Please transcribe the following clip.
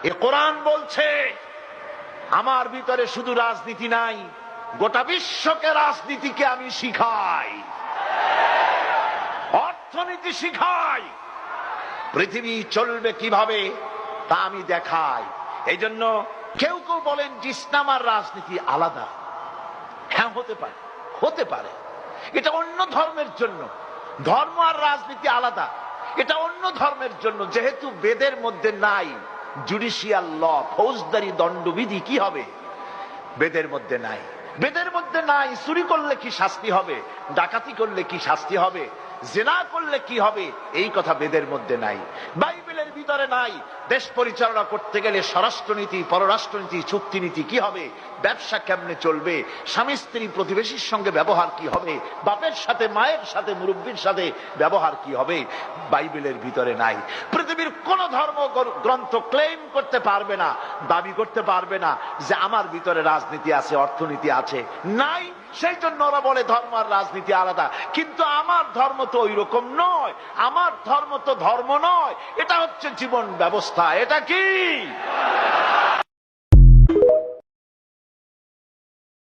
এ কোরআন বলছে আমার ভিতরে শুধু রাজনীতি নাই, গোটা বিশ্বকে রাজনীতিকে আমি শিখাই, অর্থনীতি শিখাই, পৃথিবী চলবে কিভাবে তা আমি দেখাই। এই জন্য কেউ কেউ বলেন যে ইসলাম আর রাজনীতি আলাদা। হ্যাঁ, হতে পারে, হতে পারে। এটা অন্য ধর্মের জন্য। ধর্ম আর রাজনীতি আলাদা, এটা অন্য ধর্মের জন্য। যেহেতু বেদের মধ্যে নাই জুডিশিয়াল ল, ফৌজদারি দণ্ডবিধি, কি হবে? বেদের মধ্যে নাই। বেদের মধ্যে নাই চুরি করলে কি শাস্তি হবে, ডাকাতি করলে কি শাস্তি হবে, জিনা করলে কি হবে, এই কথা বেদের মধ্যে নাই। বাইবেলের ভিতরে নাই দেশ পরিচালনা করতে গেলে স্বরাষ্ট্রনীতি, পররাষ্ট্রনীতি, চুক্তিনীতি কি হবে, ব্যবসা কেমনে চলবে, স্বামী স্ত্রী প্রতিবেশীর সঙ্গে ব্যবহার কি হবে, বাপের সাথে মায়ের সাথে মুরব্বীর সাথে ব্যবহার কি হবে, বাইবেলের ভিতরে নাই। পৃথিবীর কোন ধর্ম গ্রন্থ ক্লেম করতে পারবে না, দাবি করতে পারবে না যে আমার ভিতরে রাজনীতি আছে, অর্থনীতি আছে, নাই। সেই জন্য ওরা বলে ধর্ম আর রাজনীতি আলাদা। কিন্তু আমার ধর্ম তো ওই রকম নয়। আমার ধর্ম তো ধর্ম নয়, এটা হচ্ছে জীবন ব্যবস্থা। এটা কি?